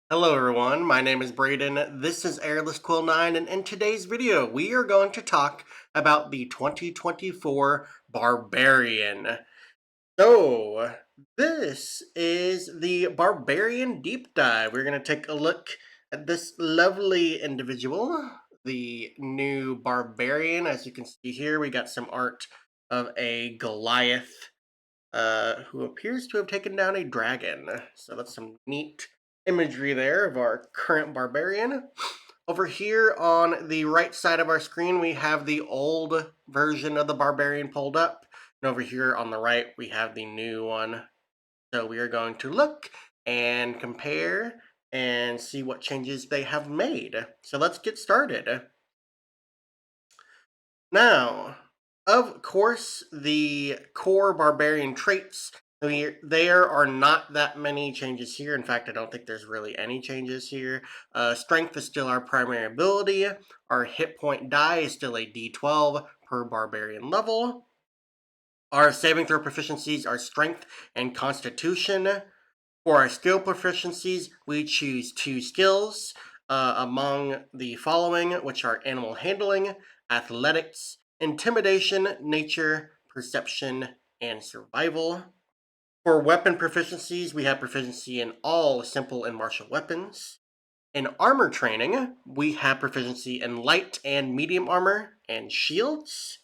Hello everyone, my name is Braden, this is Airless Quill 9, and in today's video we are going to talk about the 2024 Barbarian. So, this is the Barbarian Deep Dive. We're going to take a look at this lovely individual, the new Barbarian. As you can see here, we got some art of a Goliath who appears to have taken down a dragon. So that's some neat imagery there of our current barbarian. Over here on the right side of our screen, we have the old version of the barbarian pulled up. And over here on the right, we have the new one. So we are going to look and compare and see what changes they have made. So let's get started. Now, of course, the core barbarian traits, there are not that many changes here. In fact, I don't think there's really any changes here. Strength is still our primary ability. Our hit point die is still a d12 per barbarian level. Our saving throw proficiencies are strength and constitution. For our skill proficiencies, we choose two skills among the following, which are animal handling, athletics, intimidation, nature, perception, and survival. For weapon proficiencies, we have proficiency in all simple and martial weapons. In armor training, we have proficiency in light and medium armor and shields.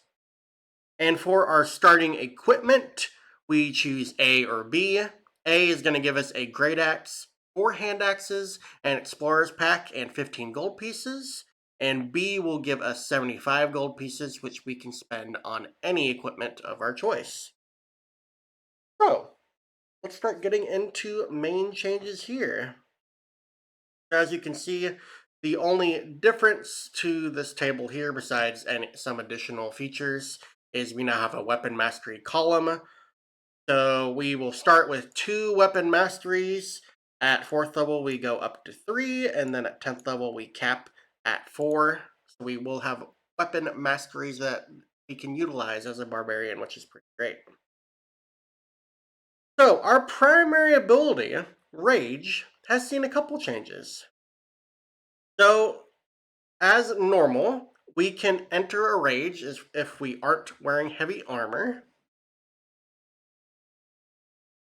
And for our starting equipment, we choose A or B. A is going to give us a great axe, 4 hand axes, an explorer's pack, and 15 gold pieces. And B will give us 75 gold pieces, which we can spend on any equipment of our choice. So, let's start getting into main changes here. As you can see, the only difference to this table here, besides some additional features, is we now have a weapon mastery column. So we will start with 2 weapon masteries. At 4th level, we go up to 3, and then at 10th level, we cap at 4. So we will have weapon masteries that we can utilize as a barbarian, which is pretty great. So our primary ability, Rage, has seen a couple changes. So as normal, we can enter a rage if we aren't wearing heavy armor.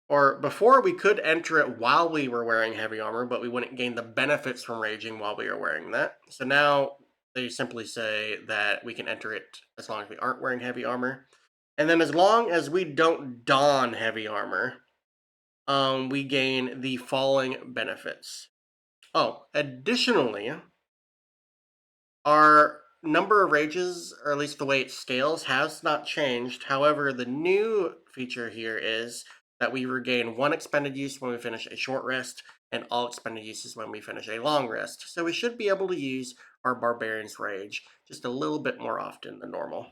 Or before, we could enter it while we were wearing heavy armor, but we wouldn't gain the benefits from raging while we are wearing that. So now they simply say that we can enter it as long as we aren't wearing heavy armor. And then as long as we don't don heavy armor, we gain the following benefits. Oh, additionally, our number of rages, or at least the way it scales, has not changed. However, the new feature here is that we regain 1 expended use when we finish a short rest, and all expended uses when we finish a long rest. So we should be able to use our Barbarian's Rage just a little bit more often than normal.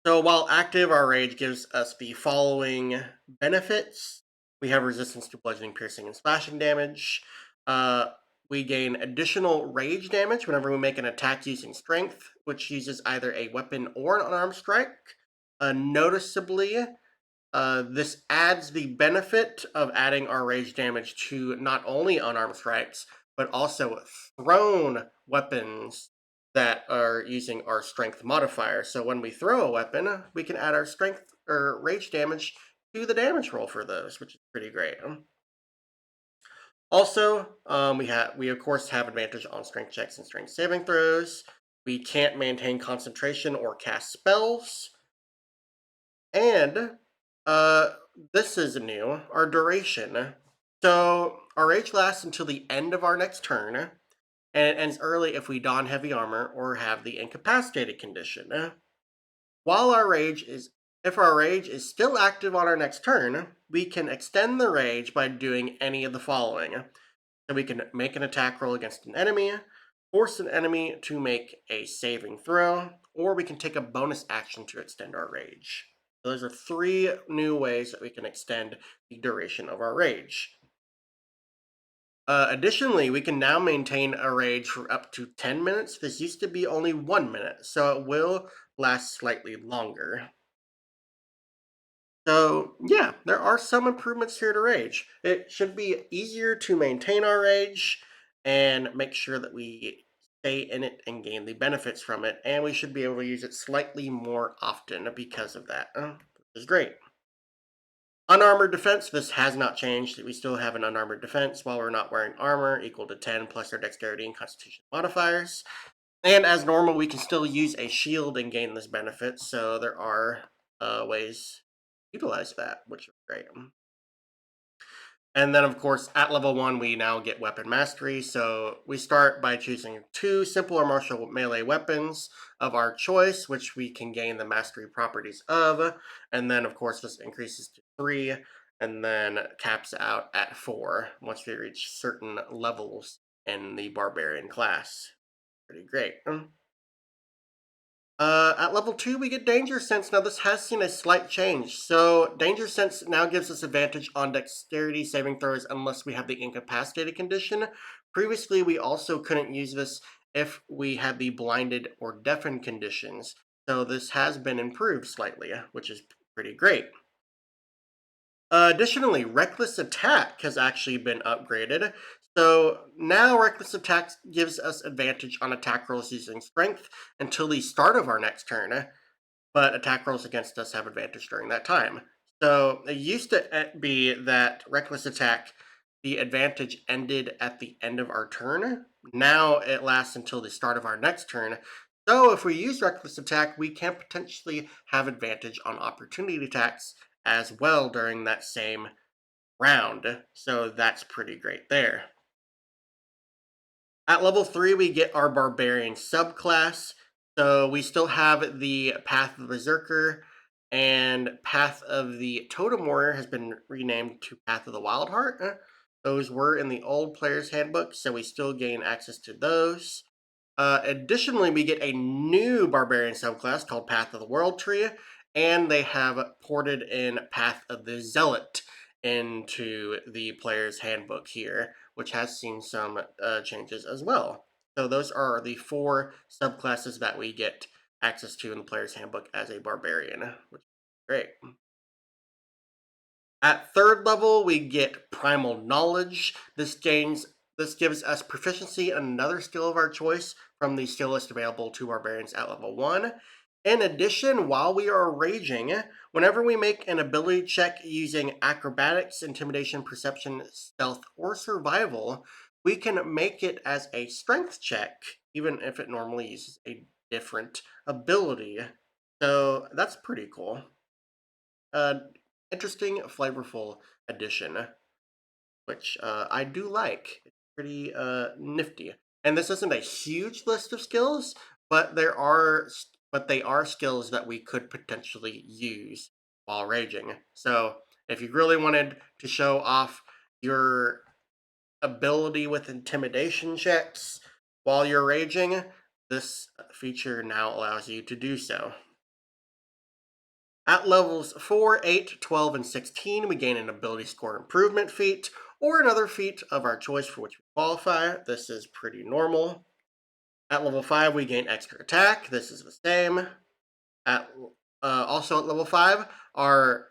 So while active, our Rage gives us the following benefits. We have resistance to bludgeoning, piercing, and slashing damage. Uh, we gain additional rage damage whenever we make an attack using strength, which uses either a weapon or an unarmed strike. Noticeably, this adds the benefit of adding our rage damage to not only unarmed strikes, but also thrown weapons that are using our strength modifier. So when we throw a weapon, we can add our strength or rage damage to the damage roll for those, which is pretty great. Also, we of course have advantage on strength checks and strength saving throws. We can't maintain concentration or cast spells. And this is new, our duration. So our rage lasts until the end of our next turn, and it ends early if we don heavy armor or have the incapacitated condition. While our rage is If our rage is still active on our next turn, we can extend the rage by doing any of the following. So we can make an attack roll against an enemy, force an enemy to make a saving throw, or we can take a bonus action to extend our rage. So those are 3 new ways that we can extend the duration of our rage. Additionally, we can now maintain a rage for up to 10 minutes. This used to be only 1 minute, so it will last slightly longer. So, yeah, there are some improvements here to Rage. It should be easier to maintain our Rage and make sure that we stay in it and gain the benefits from it. And we should be able to use it slightly more often because of that, which is great. Unarmored defense, this has not changed. We still have an unarmored defense while we're not wearing armor, equal to 10 plus our dexterity and constitution modifiers. And as normal, we can still use a shield and gain this benefit, so there are ways to utilize that, which is great. And then, of course, at level 1, we now get weapon mastery. So we start by choosing 2 simple or martial melee weapons of our choice, which we can gain the mastery properties of. And then, of course, this increases to 3 and then caps out at 4 once we reach certain levels in the Barbarian class. Pretty great. At level 2, we get Danger Sense. Now, this has seen a slight change. So, Danger Sense now gives us advantage on dexterity saving throws unless we have the incapacitated condition. Previously, we also couldn't use this if we had the blinded or deafened conditions. So, this has been improved slightly, which is pretty great. Additionally, Reckless Attack has actually been upgraded. So now Reckless Attack gives us advantage on attack rolls using Strength until the start of our next turn, but attack rolls against us have advantage during that time. So it used to be that Reckless Attack, the advantage ended at the end of our turn. Now it lasts until the start of our next turn. So if we use Reckless Attack, we can potentially have advantage on opportunity attacks as well during that same round. So that's pretty great there. At level 3, we get our Barbarian subclass. So we still have the Path of the Berserker, and Path of the Totem Warrior has been renamed to Path of the Wildheart. Those were in the old player's handbook, so we still gain access to those. Additionally, we get a new Barbarian subclass called Path of the World Tree, and they have ported in Path of the Zealot into the player's handbook here, which has seen some changes as well. So those are the 4 subclasses that we get access to in the player's handbook as a barbarian, which is great. At 3rd level, we get Primal Knowledge. This gives us proficiency in another skill of our choice from the skill list available to barbarians at level 1. In addition, while we are raging, whenever we make an ability check using acrobatics, intimidation, perception, stealth, or survival, we can make it as a strength check, even if it normally uses a different ability. So that's pretty cool. Uh, Interesting, flavorful addition, which I do like. It's pretty nifty. And this isn't a huge list of skills, but they are skills that we could potentially use while raging. So if you really wanted to show off your ability with intimidation checks while you're raging, this feature now allows you to do so. At levels 4, 8, 12, and 16, we gain an ability score improvement feat, or another feat of our choice for which we qualify. This is pretty normal. At level 5, we gain extra attack. This is the same. At Also at level 5,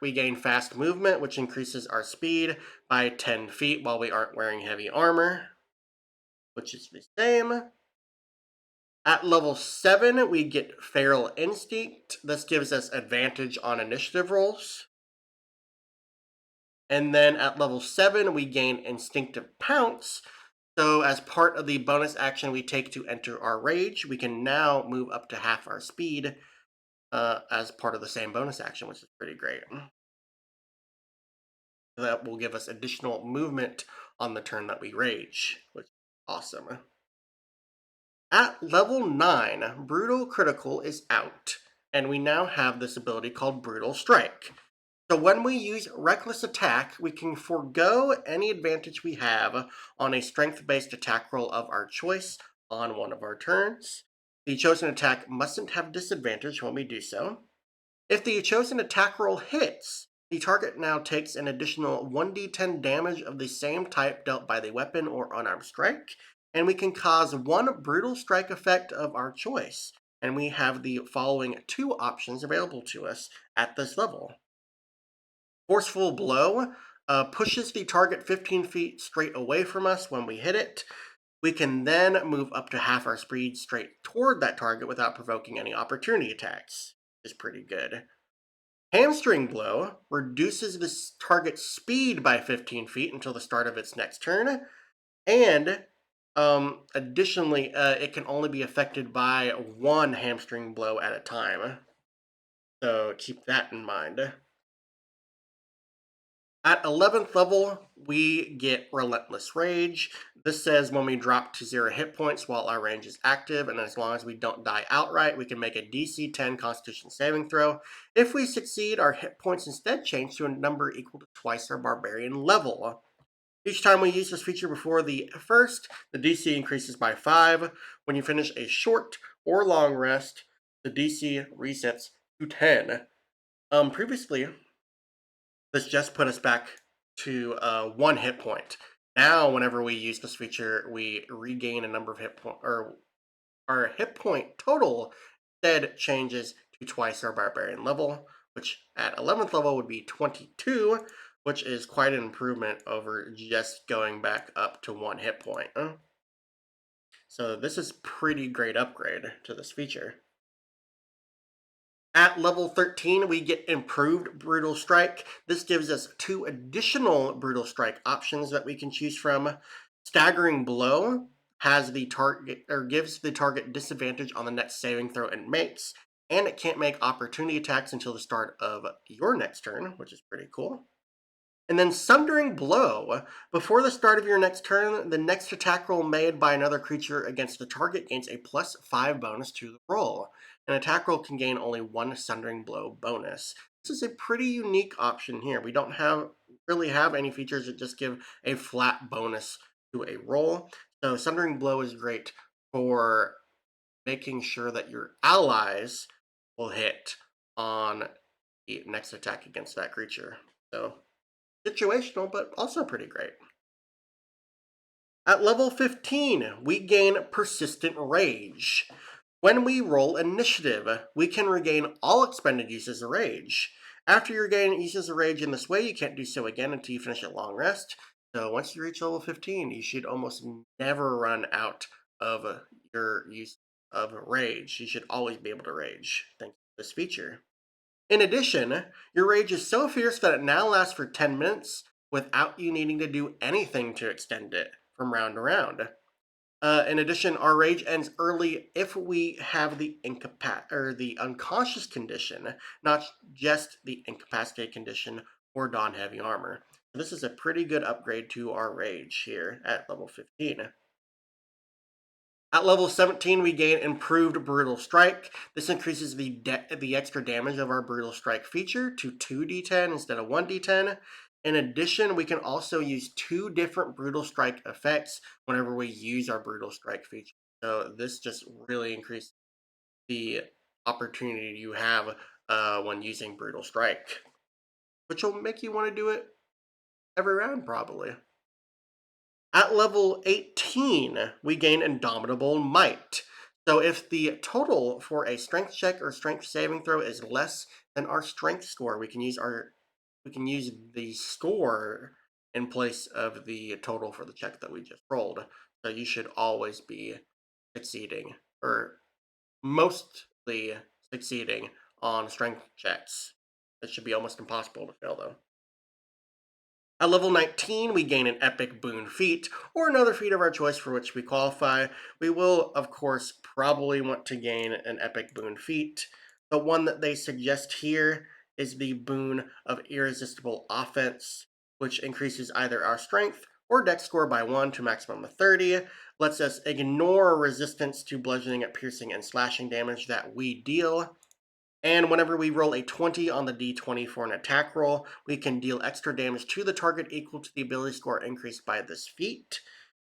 we gain fast movement, which increases our speed by 10 feet while we aren't wearing heavy armor, which is the same. At level 7, we get Feral Instinct. This gives us advantage on initiative rolls. And then at level 7, we gain Instinctive Pounce. So as part of the bonus action we take to enter our rage, we can now move up to half our speed as part of the same bonus action, which is pretty great. That will give us additional movement on the turn that we rage, which is awesome. At level 9, Brutal Critical is out, and we now have this ability called Brutal Strike. So when we use Reckless Attack, we can forego any advantage we have on a strength-based attack roll of our choice on one of our turns. The chosen attack mustn't have disadvantage when we do so. If the chosen attack roll hits, the target now takes an additional 1d10 damage of the same type dealt by the weapon or unarmed strike, and we can cause one brutal strike effect of our choice. And we have the following 2 options available to us at this level. Forceful Blow pushes the target 15 feet straight away from us when we hit it. We can then move up to half our speed straight toward that target without provoking any opportunity attacks. Is pretty good. Hamstring Blow reduces the target's speed by 15 feet until the start of its next turn, and additionally, it can only be affected by one hamstring blow at a time. So keep that in mind. At 11th level, we get Relentless Rage. This says when we drop to 0 hit points while our range is active, and as long as we don't die outright, we can make a DC 10 Constitution saving throw. If we succeed, our hit points instead change to a number equal to twice our Barbarian level. Each time we use this feature before the first, the DC increases by 5. When you finish a short or long rest, the DC resets to 10. Previously, this just put us back to 1 hit point. Now, whenever we use this feature, we regain a number of hit points, or our hit point total instead changes to twice our Barbarian level, which at 11th level would be 22, which is quite an improvement over just going back up to 1 hit point. So this is pretty great upgrade to this feature. At level 13, we get improved Brutal Strike. This gives us 2 additional Brutal Strike options that we can choose from. Staggering Blow has the target, or gives the target disadvantage on the next saving throw it makes, and it can't make opportunity attacks until the start of your next turn, which is pretty cool. And then Sundering Blow. Before the start of your next turn, the next attack roll made by another creature against the target gains a +5 bonus to the roll. An attack roll can gain only 1 Sundering Blow bonus. This is a pretty unique option here. We don't really have any features that just give a flat bonus to a roll. So Sundering Blow is great for making sure that your allies will hit on the next attack against that creature. So situational, but also pretty great. At level 15, we gain Persistent Rage. When we roll initiative, we can regain all expended uses of rage. After you regain uses of rage in this way, you can't do so again until you finish a long rest. So once you reach level 15, you should almost never run out of your use of rage. You should always be able to rage thanks to this feature. In addition, your rage is so fierce that it now lasts for 10 minutes without you needing to do anything to extend it from round to round. In addition, our rage ends early if we have the the unconscious condition, not just the incapacitated condition or don heavy armor. So this is a pretty good upgrade to our rage here at level 15. At level 17, we gain Improved Brutal Strike. This increases the extra damage of our Brutal Strike feature to 2d10 instead of 1d10. In addition, we can also use 2 different Brutal Strike effects whenever we use our Brutal Strike feature. So this just really increases the opportunity you have when using Brutal Strike, which will make you want to do it every round probably. At level 18, we gain Indomitable Might. So if the total for a strength check or strength saving throw is less than our strength score, we can use the score in place of the total for the check that we just rolled. So you should always be succeeding, or mostly succeeding on strength checks. It should be almost impossible to fail though. At level 19, we gain an Epic Boon feat, or another feat of our choice for which we qualify. We will, of course, probably want to gain an Epic Boon feat. The one that they suggest here is the Boon of Irresistible Offense, which increases either our strength or dex score by 1 to a maximum of 30, lets us ignore resistance to bludgeoning, piercing, and slashing damage that we deal, and whenever we roll a 20 on the d20 for an attack roll, we can deal extra damage to the target equal to the ability score increased by this feat.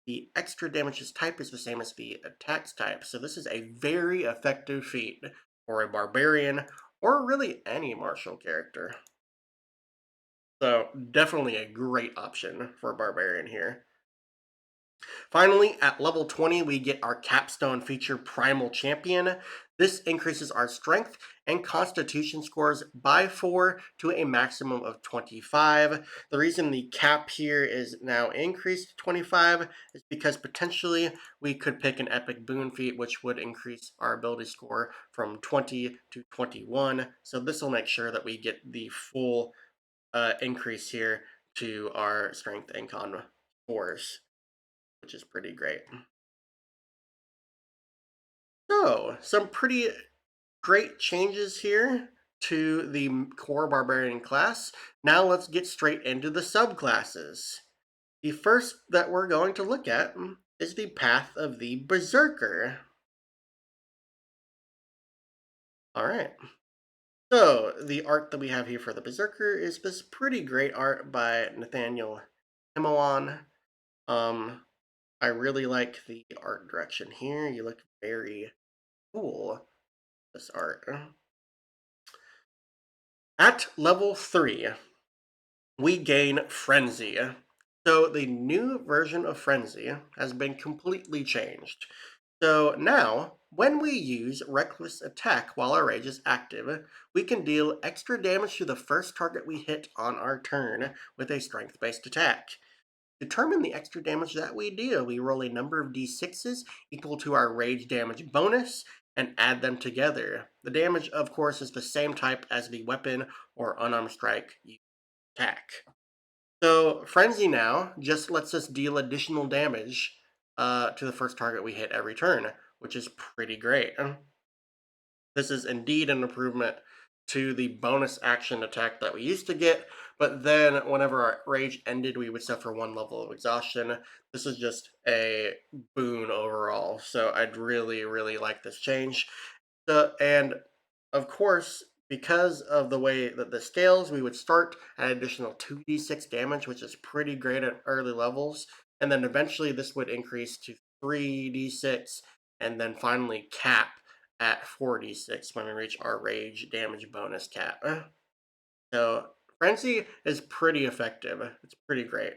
The extra damage's type is the same as the attack's type, so this is a very effective feat for a barbarian or really any martial character. So definitely a great option for a barbarian here. Finally, at level 20, we get our capstone feature, Primal Champion. This increases our strength and Constitution scores by 4 to a maximum of 25. The reason the cap here is now increased to 25 is because potentially we could pick an epic boon feat, which would increase our ability score from 20 to 21. So this will make sure that we get the full increase here to our strength and con scores, which is pretty great. So, some pretty great changes here to the core barbarian class. Now let's get straight into the subclasses. The first that we're going to look at is the path of the berserker. All right. So the art that we have here for the berserker is this pretty great art by Nathaniel Himowan. Um, I really like the art direction here. You look very cool. This art. At level 3, we gain Frenzy. So the new version of Frenzy has been completely changed. So now, when we use Reckless Attack while our rage is active, we can deal extra damage to the first target we hit on our turn with a strength-based attack. Determine the extra damage that we deal. We roll a number of d6s equal to our rage damage bonus and add them together. The damage, of course, is the same type as the weapon or unarmed strike you attack. So Frenzy now just lets us deal additional damage to the first target we hit every turn, which is pretty great. This is indeed an improvement to the bonus action attack that we used to get, but then whenever our rage ended, we would suffer 1 level of exhaustion. This is just a boon overall, so I'd really, really like this change. And of course, because of the way that this scales, we would start at an additional 2d6 damage, which is pretty great at early levels. And then eventually this would increase to 3d6 and then finally cap at 4d6 when we reach our rage damage bonus cap. So Frenzy is pretty effective. It's pretty great.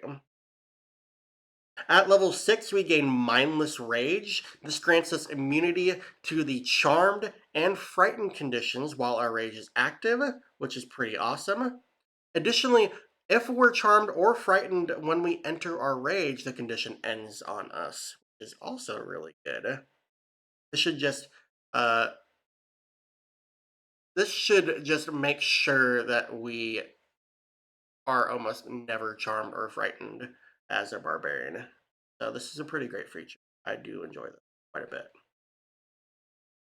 At level 6, we gain Mindless Rage. This grants us immunity to the Charmed and Frightened conditions while our rage is active, which is pretty awesome. Additionally, if we're charmed or frightened when we enter our rage, the condition ends on us, which is also really good. This should just uh, make sure that we are almost never charmed or frightened as a barbarian. So this is a pretty great feature. I do enjoy this quite a bit.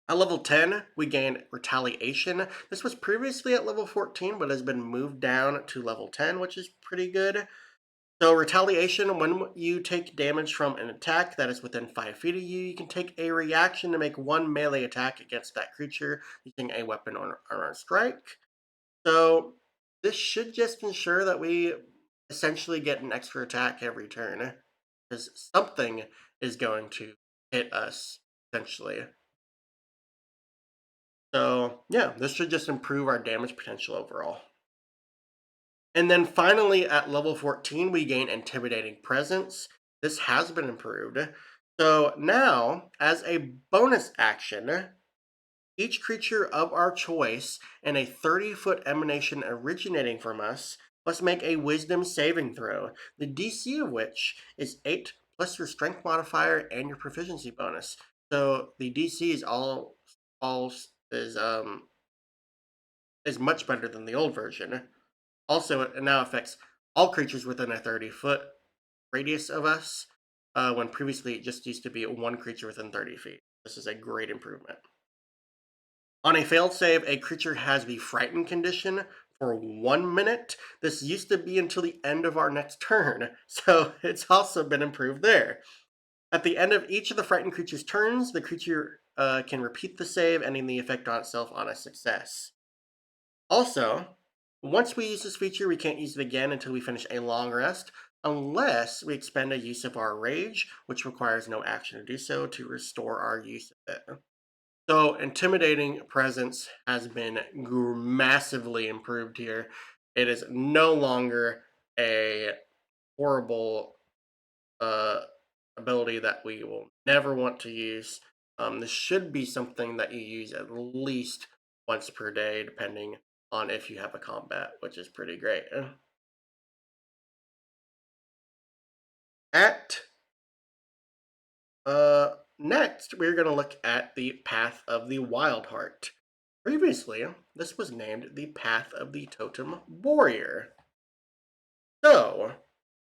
At level 10, we gain Retaliation. This was previously at level 14, but has been moved down to level 10, which is pretty good. So Retaliation, when you take damage from an attack that is within 5 feet of you, you can take a reaction to make 1 melee attack against that creature using a weapon or a strike. So this should just ensure that we essentially get an extra attack every turn, because something is going to hit us, essentially. So yeah, this should just improve our damage potential overall. And then finally at level 14, we gain Intimidating Presence. This has been improved. So now, as a bonus action, each creature of our choice and a 30-foot emanation originating from us must make a wisdom saving throw, the DC of which is 8 plus your strength modifier and your proficiency bonus. So the DC is all is much better than the old version. Also, it now affects all creatures within a 30-foot radius of us, when previously it just used to be one creature within 30 feet. This is a great improvement. On a failed save, a creature has the Frightened condition for 1 minute. This used to be until the end of our next turn, so it's also been improved there. At the end of each of the Frightened creature's turns, the creature can repeat the save, ending the effect on itself on a success. Also, once we use this feature, we can't use it again until we finish a long rest, unless we expend a use of our rage, which requires no action to do so to restore our use of it. So, Intimidating Presence has been massively improved here. It is no longer a horrible uh, ability that we will never want to use. This should be something that you use at least once per day, depending on if you have a combat, which is pretty great. At Next, we're going to look at the Path of the Wild Heart. Previously, this was named the Path of the Totem Warrior. So,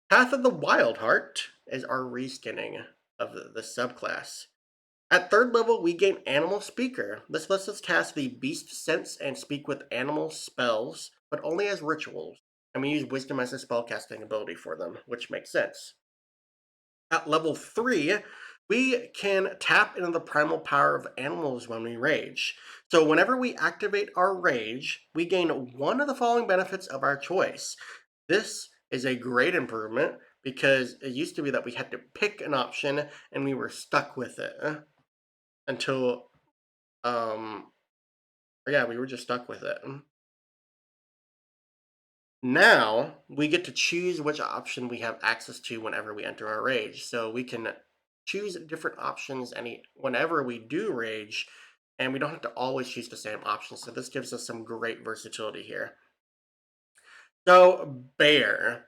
Path of the Wild Heart is our reskinning of the subclass. At third level, we gain Animal Speaker. This lets us cast the Beast Sense and speak with animal spells, but only as rituals. And we use Wisdom as a spellcasting ability for them, which makes sense. At level 3, we can tap into the primal power of animals when we rage. So whenever we activate our rage, we gain one of the following benefits of our choice. This is a great improvement because it used to be that we had to pick an option and we were stuck with it until um yeah, we were just stuck with it. Now we get to choose which option we have access to whenever we enter our rage. So we can choose different options whenever we do rage, and we don't have to always choose the same option. So this gives us some great versatility here. So bear.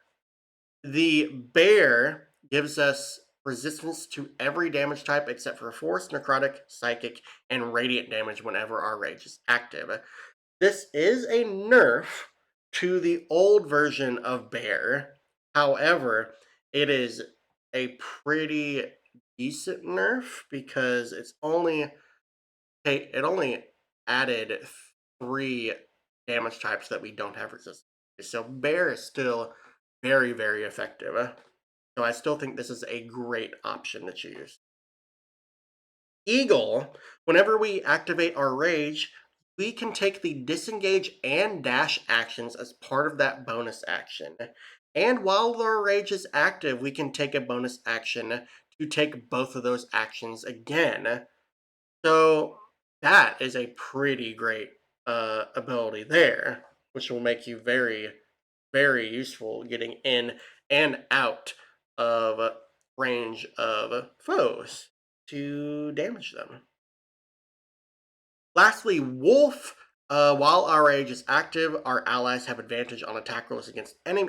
The bear gives us resistance to every damage type except for force, necrotic, psychic, and radiant damage whenever our rage is active. This is a nerf to the old version of Bear. However, it is a pretty decent nerf because it only added 3 damage types that we don't have resistance to. So Bear is still very, very effective. So I still think this is a great option to choose. Eagle, whenever we activate our rage, we can take the disengage and dash actions as part of that bonus action. And while our rage is active, we can take a bonus action to take both of those actions again. So that is a pretty great ability there, which will make you very, very useful getting in and out of range of foes to damage them. Lastly, Wolf. While our rage is active, our allies have advantage on attack rolls against any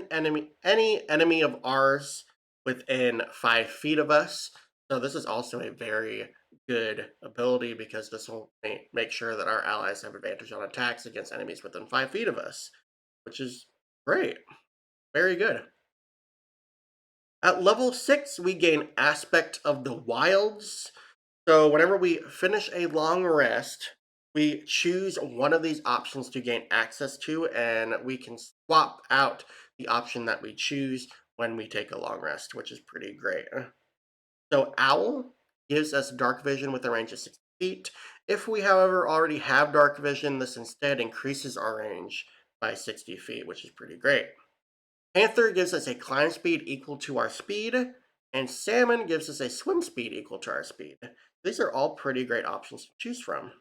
enemy of ours within 5 feet of us. So this is also a very good ability because this will make sure that our allies have advantage on attacks against enemies within 5 feet of us, which is great. Very good. At level 6, we gain Aspect of the Wilds. So whenever we finish a long rest, we choose one of these options to gain access to, and we can swap out the option that we choose when we take a long rest, which is pretty great. So Owl gives us dark vision with a range of 60 feet. If we, however, already have dark vision, this instead increases our range by 60 feet, which is pretty great. Panther gives us a climb speed equal to our speed, and Salmon gives us a swim speed equal to our speed. These are all pretty great options to choose from.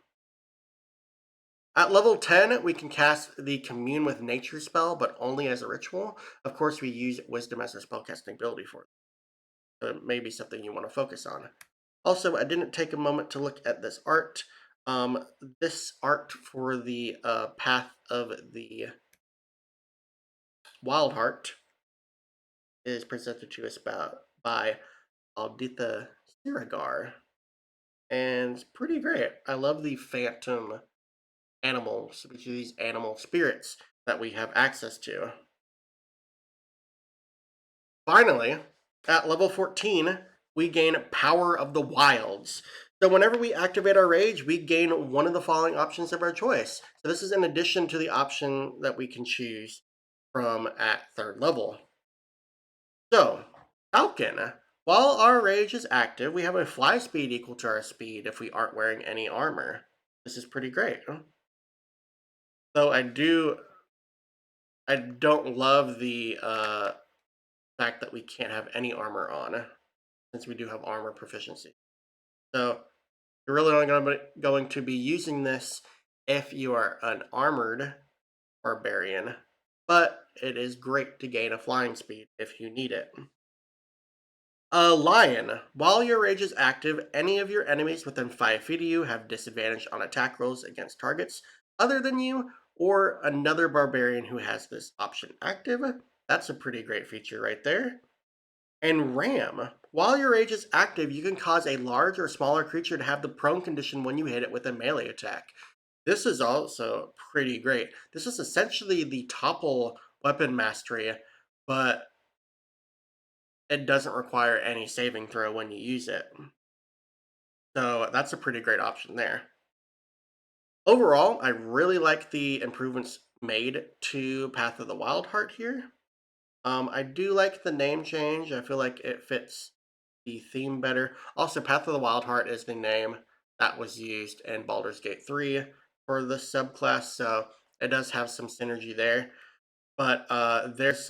At level 10, we can cast the Commune with Nature spell, but only as a ritual. Of course, we use Wisdom as a spellcasting ability for it. So it may be something you want to focus on. Also, I didn't take a moment to look at this art. This art for the Path of the Wild Heart is presented to us by Alditha Siragar, and it's pretty great. I love the phantom animals, which are these animal spirits that we have access to. Finally, at level 14, we gain Power of the Wilds. So whenever we activate our rage, we gain one of the following options of our choice. So this is in addition to the option that we can choose from at third level. So, Falcon. While our rage is active, we have a fly speed equal to our speed if we aren't wearing any armor. This is pretty great. Though I don't love the fact that we can't have any armor on, since we do have armor proficiency. So you're really only going to be using this if you are an armored barbarian, but it is great to gain a flying speed if you need it. A lion. While your rage is active, any of your enemies within 5 feet of you have disadvantage on attack rolls against targets other than you, or another barbarian who has this option active. That's a pretty great feature right there. And ram. While your rage is active, you can cause a large or smaller creature to have the prone condition when you hit it with a melee attack. This is also pretty great. This is essentially the topple weapon mastery, but it doesn't require any saving throw when you use it. So that's a pretty great option there. Overall, I really like the improvements made to Path of the Wild Heart here. I do like the name change. I feel like it fits the theme better. Also, Path of the Wild Heart is the name that was used in Baldur's Gate 3 for the subclass, so it does have some synergy there. But there's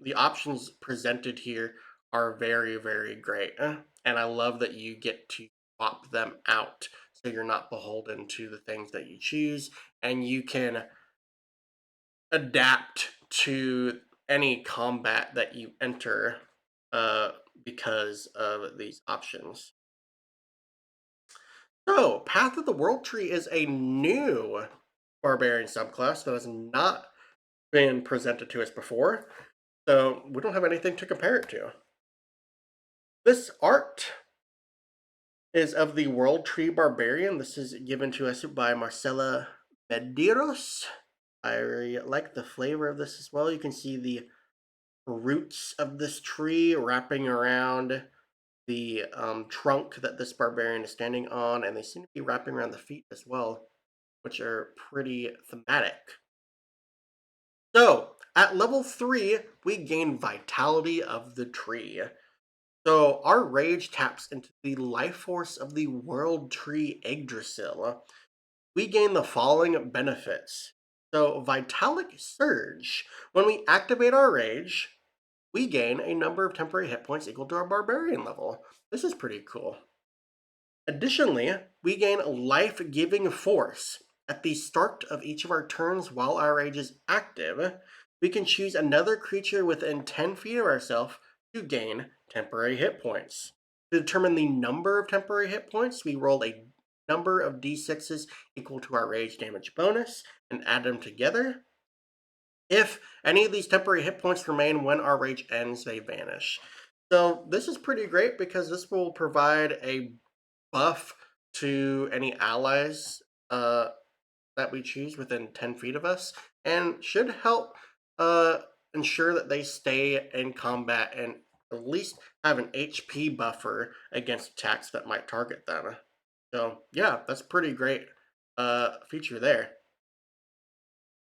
the options presented here are very, very great. And I love that you get to swap them out so you're not beholden to the things that you choose, and you can adapt to any combat that you enter uh, because of these options. So, Path of the World Tree is a new barbarian subclass that has not been presented to us before, so we don't have anything to compare it to. This art is of the World Tree Barbarian. This is given to us by Marcela Medeiros. I like the flavor of this as well. You can see the roots of this tree wrapping around the trunk that this barbarian is standing on, and they seem to be wrapping around the feet as well, which are pretty thematic. So, at level 3, we gain Vitality of the Tree. So, our rage taps into the life force of the World Tree Yggdrasil. We gain the following benefits. So, Vitalic Surge. When we activate our rage, we gain a number of temporary hit points equal to our barbarian level. This is pretty cool. Additionally, we gain life-giving force. At the start of each of our turns while our rage is active, we can choose another creature within 10 feet of ourselves to gain temporary hit points. To determine the number of temporary hit points, we roll a number of d6s equal to our rage damage bonus and add them together. If any of these temporary hit points remain when our rage ends, they vanish. So this is pretty great because this will provide a buff to any allies that we choose within 10 feet of us and should help uh, ensure that they stay in combat and at least have an HP buffer against attacks that might target them. So yeah, that's pretty great feature there.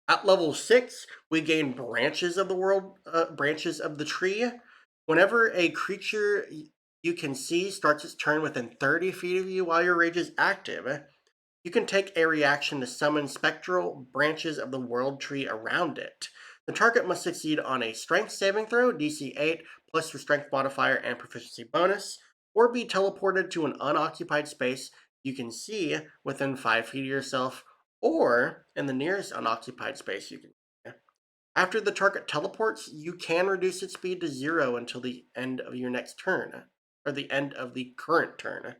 At level 6, we gain branches of the tree. Whenever a creature you can see starts its turn within 30 feet of you while your rage is active, you can take a reaction to summon spectral branches of the world tree around it. The target must succeed on a strength saving throw, DC 8, plus your strength modifier and proficiency bonus, or be teleported to an unoccupied space you can see within 5 feet of yourself, or in the nearest unoccupied space you can see. After the target teleports, you can reduce its speed to 0 until the end of your next turn, or the end of the current turn.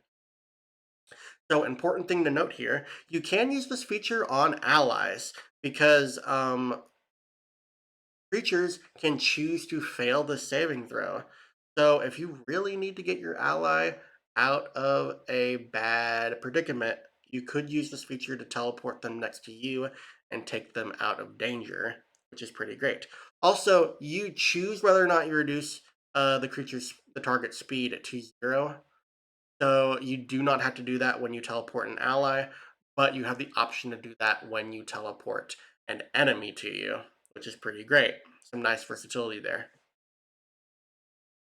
So, important thing to note here, you can use this feature on allies because creatures can choose to fail the saving throw. So, if you really need to get your ally out of a bad predicament, you could use this feature to teleport them next to you and take them out of danger, which is pretty great. Also, you choose whether or not you reduce the target speed to 0. So you do not have to do that when you teleport an ally, but you have the option to do that when you teleport an enemy to you, which is pretty great. Some nice versatility there.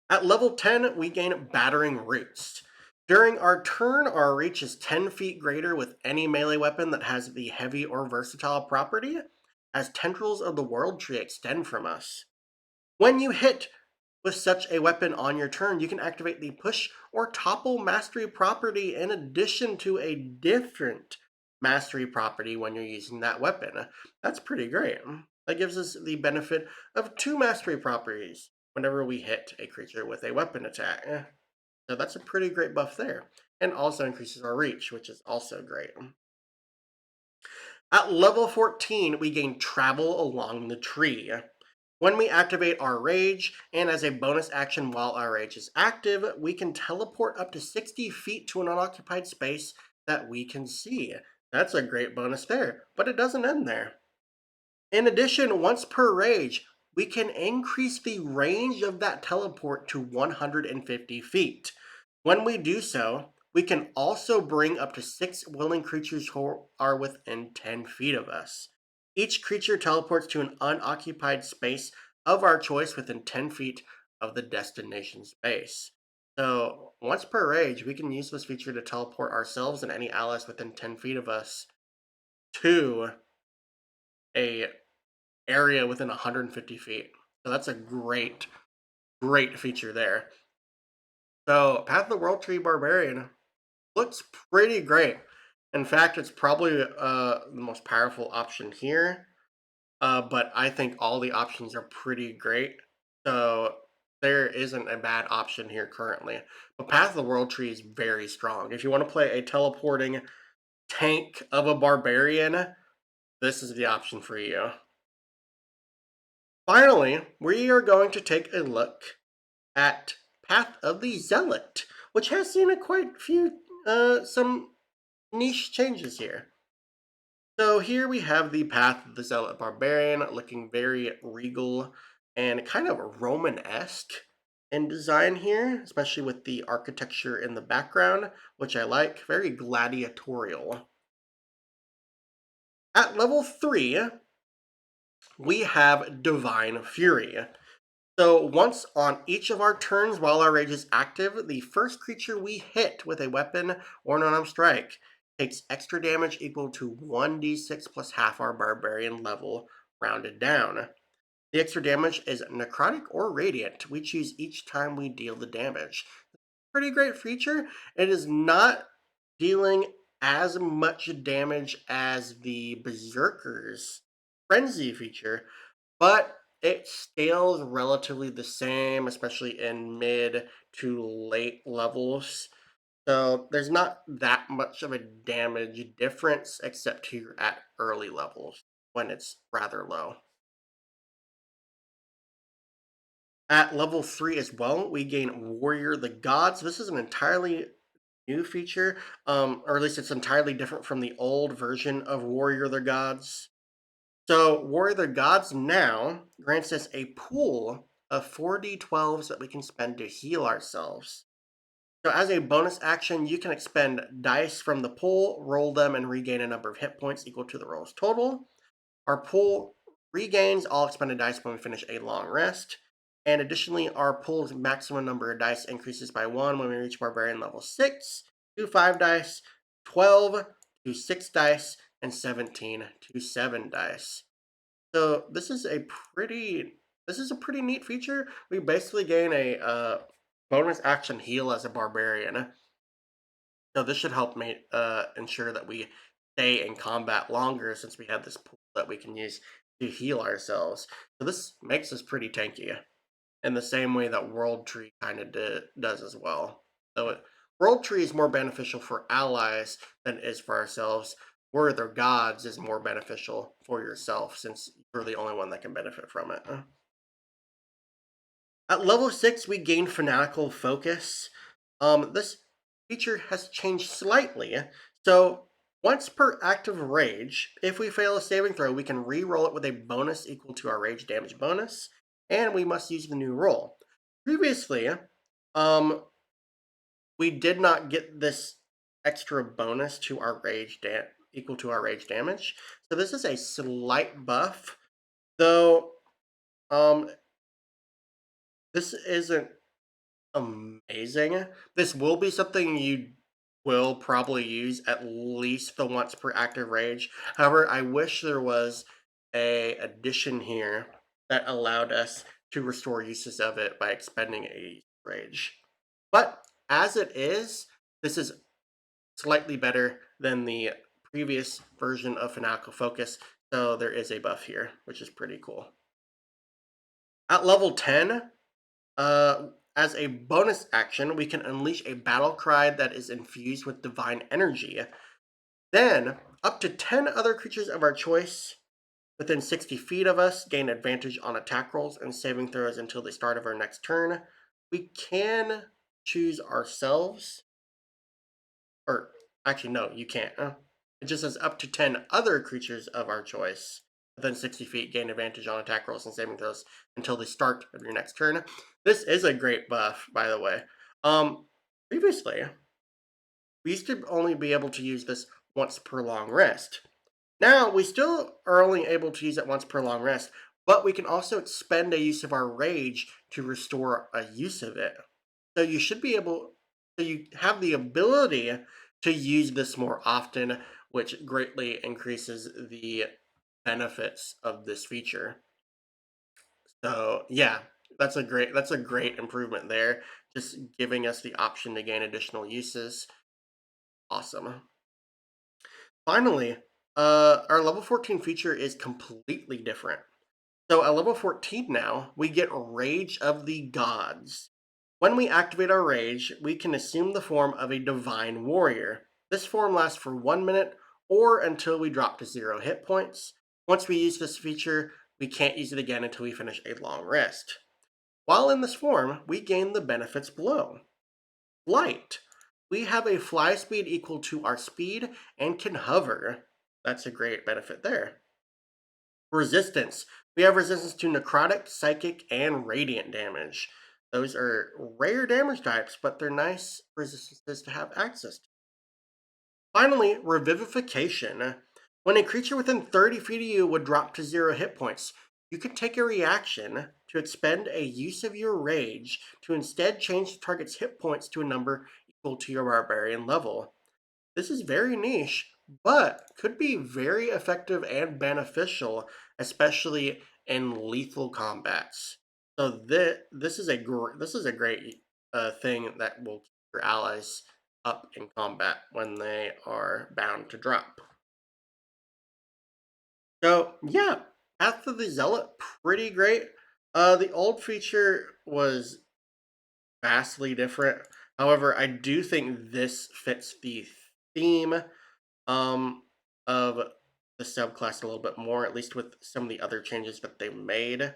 At level 10, we gain Battering Roots. During our turn, our reach is 10 feet greater with any melee weapon that has the heavy or versatile property, as tendrils of the world tree extend from us. When you hit with such a weapon on your turn, you can activate the Push or Topple Mastery property in addition to a different Mastery property when you're using that weapon. That's pretty great. That gives us the benefit of 2 Mastery properties whenever we hit a creature with a weapon attack. So that's a pretty great buff there. And also increases our reach, which is also great. At level 14, we gain travel along the tree. When we activate our rage, and as a bonus action while our rage is active, we can teleport up to 60 feet to an unoccupied space that we can see. That's a great bonus there, but it doesn't end there. In addition, once per rage, we can increase the range of that teleport to 150 feet. When we do so, we can also bring up to 6 willing creatures who are within 10 feet of us. Each creature teleports to an unoccupied space of our choice within 10 feet of the destination space. So, once per rage, we can use this feature to teleport ourselves and any allies within 10 feet of us to a area within 150 feet. So that's a great feature there. So Path of the World Tree Barbarian looks pretty great. In fact, it's probably the most powerful option here. But I think all the options are pretty great. So there isn't a bad option here currently. But Path of the World Tree is very strong. If you want to play a teleporting tank of a barbarian, this is the option for you. Finally, we are going to take a look at Path of the Zealot, which has seen a quite few some niche changes here. So here we have the Path of the Zealot Barbarian, looking very regal and kind of Roman-esque in design here, especially with the architecture in the background, which I like, very gladiatorial. At level 3, we have Divine Fury. So once on each of our turns while our rage is active, the first creature we hit with a weapon or an unarmed strike takes extra damage equal to 1d6 plus half our barbarian level, rounded down. The extra damage is necrotic or radiant. We choose each time we deal the damage. Pretty great feature. It is not dealing as much damage as the Berserker's Frenzy feature, but it scales relatively the same, especially in mid to late levels. So there's not that much of a damage difference except here at early levels when it's rather low. At level 3 as well, we gain Warrior the Gods. This is an entirely new feature, or at least it's entirely different from the old version of Warrior the Gods. So, Warrior the Gods now grants us a pool of 4d12s that we can spend to heal ourselves. So, as a bonus action, you can expend dice from the pool, roll them, and regain a number of hit points equal to the roll's total. Our pool regains all expended dice when we finish a long rest. And additionally, our pool's maximum number of dice increases by 1 when we reach Barbarian level 6, to 5 dice, 12 to 6 dice, and 17 to 7 dice. So this is a pretty neat feature. We basically gain a bonus action heal as a barbarian. So this should help ensure that we stay in combat longer since we have this pool that we can use to heal ourselves. So this makes us pretty tanky in the same way that World Tree kind of does as well. So World Tree is more beneficial for allies than it is for ourselves. Warrior the Gods is more beneficial for yourself since you're the only one that can benefit from it. At level 6, we gain Fanatical Focus. This feature has changed slightly. So, once per active rage, if we fail a saving throw, we can re-roll it with a bonus equal to our rage damage bonus, and we must use the new roll. Previously, um, we did not get this extra bonus to our equal to our rage damage. So this is a slight buff, though. This isn't amazing. This will be something you will probably use at least the once per active rage. However, I wish there was a addition here that allowed us to restore uses of it by expending a rage. But as it is, this is slightly better than the previous version of Fanatical Focus, so there is a buff here, which is pretty cool. At level 10, as a bonus action, we can unleash a battle cry that is infused with divine energy. Then, up to 10 other creatures of our choice within 60 feet of us gain advantage on attack rolls and saving throws until the start of our next turn. We can choose ourselves, or actually, no, you can't. It just says up to 10 other creatures of our choice within 60 feet gain advantage on attack rolls and saving throws until the start of your next turn. This is a great buff, by the way. Previously, we used to only be able to use this once per long rest. Now, we still are only able to use it once per long rest, but we can also expend a use of our rage to restore a use of it. So you should be able, so you have the ability to use this more often, which greatly increases the benefits of this feature. So yeah, that's a great improvement there. Just giving us the option to gain additional uses. Awesome. Finally, our level 14 feature is completely different. So at level 14 now, we get Rage of the Gods. When we activate our Rage, we can assume the form of a Divine Warrior. This form lasts for 1 minute or until we drop to 0 hit points. Once we use this feature, we can't use it again until we finish a long rest. While in this form, we gain the benefits below. Flight. We have a fly speed equal to our speed and can hover. That's a great benefit there. Resistance. We have resistance to necrotic, psychic, and radiant damage. Those are rare damage types, but they're nice resistances to have access to. Finally, revivification. When a creature within 30 feet of you would drop to 0 hit points, you can take a reaction to expend a use of your rage to instead change the target's hit points to a number equal to your barbarian level. This is very niche, but could be very effective and beneficial, especially in lethal combats. So this is a great thing that will keep your allies up in combat when they are bound to drop. So yeah, Path of the Zealot, pretty great. The old feature was vastly different. However, I do think this fits the theme um of the subclass a little bit more, at least with some of the other changes that they made.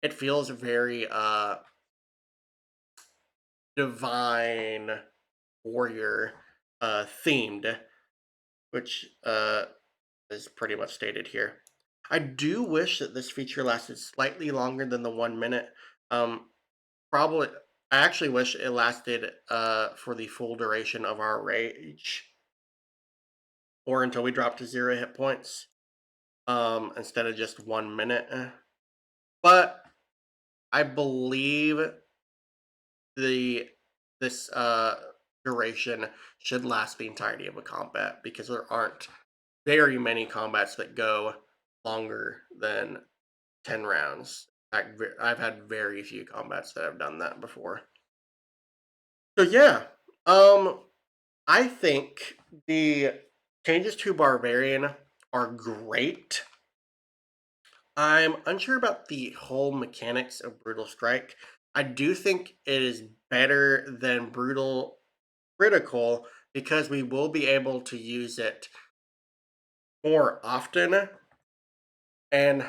It feels very divine warrior themed, which is pretty much stated here. I do wish that this feature lasted slightly longer than the 1 minute. Um Probably I actually wish it lasted for the full duration of our rage or until we drop to 0 hit points instead of just 1 minute. But I believe the this duration should last the entirety of a combat because there aren't very many combats that go longer than 10 rounds. I've had very few combats that have done that before. So yeah, um, I think the changes to Barbarian are great. I'm unsure about the whole mechanics of Brutal Strike. I do think it is better than Brutal Critical because we will be able to use it more often, and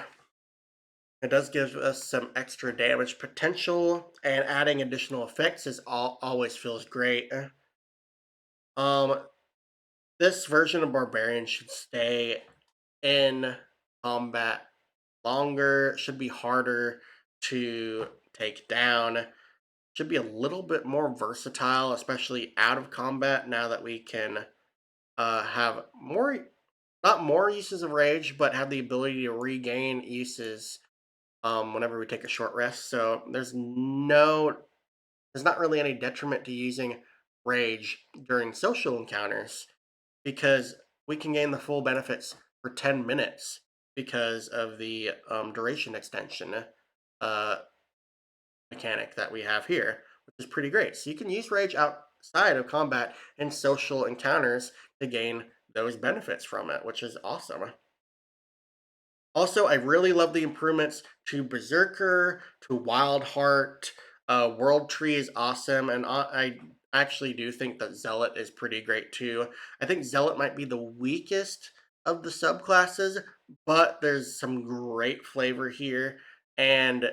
it does give us some extra damage potential. And adding additional effects is always feels great. Um, this version of Barbarian should stay in combat longer, should be harder to take down, should be a little bit more versatile, especially out of combat now that we can have more, not more uses of rage, but have the ability to regain uses whenever we take a short rest. So there's not really any detriment to using rage during social encounters because we can gain the full benefits for 10 minutes because of the duration extension uh, mechanic that we have here, which is pretty great. So you can use rage outside of combat and social encounters to gain those benefits from it, which is awesome. Also, I really love the improvements to Berserker, to Wild Heart. World Tree is awesome, and I actually do think that Zealot is pretty great too. I think Zealot might be the weakest of the subclasses, but there's some great flavor here, and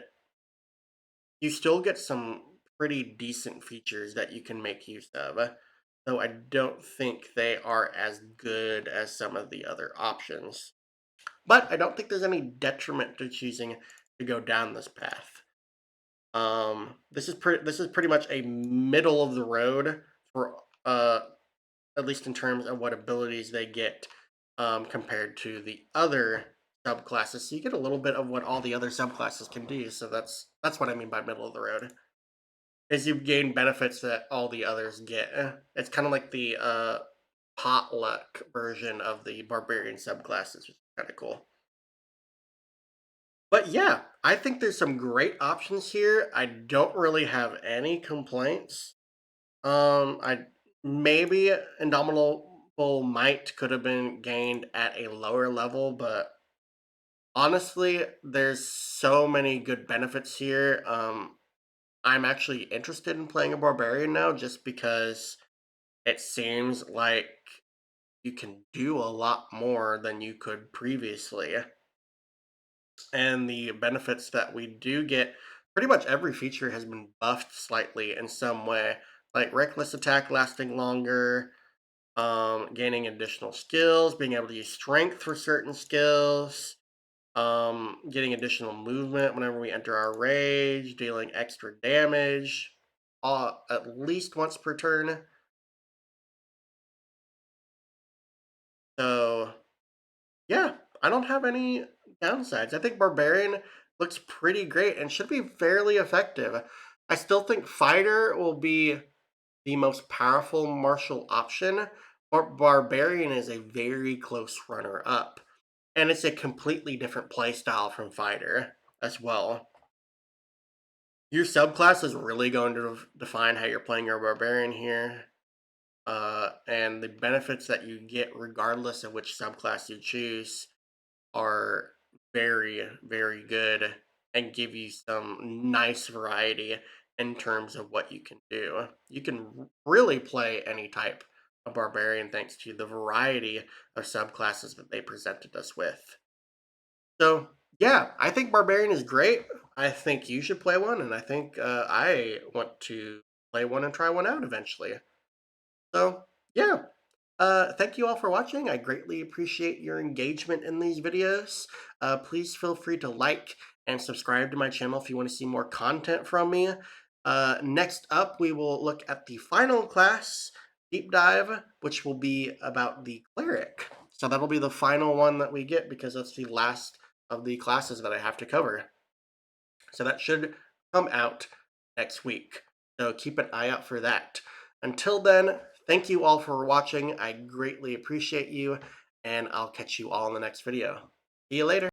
you still get some pretty decent features that you can make use of. Though I don't think they are as good as some of the other options. But I don't think there's any detriment to choosing to go down this path. This is pretty much a middle of the road for at least in terms of what abilities they get compared to the other subclasses. So you get a little bit of what all the other subclasses can do. So that's what I mean by middle of the road. Is you gain benefits that all the others get. It's kind of like the potluck version of the barbarian subclasses, which is kind of cool. But yeah, I think there's some great options here. I don't really have any complaints. I maybe Indomitable Might could have been gained at a lower level, but honestly, there's so many good benefits here. I'm actually interested in playing a barbarian now just because it seems like you can do a lot more than you could previously. And the benefits that we do get, pretty much every feature has been buffed slightly in some way, like reckless attack lasting longer, gaining additional skills, being able to use strength for certain skills, getting additional movement whenever we enter our rage, dealing extra damage at least once per turn. So yeah, I don't have any downsides. I think Barbarian looks pretty great and should be fairly effective. I still think Fighter will be the most powerful martial option, but Barbarian is a very close runner up. And it's a completely different play style from Fighter as well. Your subclass is really going to define how you're playing your Barbarian here. And the benefits that you get, regardless of which subclass you choose, are very, very good and give you some nice variety in terms of what you can do. You can really play any type of barbarian thanks to the variety of subclasses that they presented us with. So, yeah, I think barbarian is great. I think you should play one, and I think I want to play one and try one out eventually. So, yeah, thank you all for watching. I greatly appreciate your engagement in these videos. Please feel free to like and subscribe to my channel if you want to see more content from me. Next up, we will look at the final class deep dive, which will be about the cleric. So that'll be the final one that we get because that's the last of the classes that I have to cover. So that should come out next week. So keep an eye out for that. Until then, thank you all for watching. I greatly appreciate you, and I'll catch you all in the next video. See you later.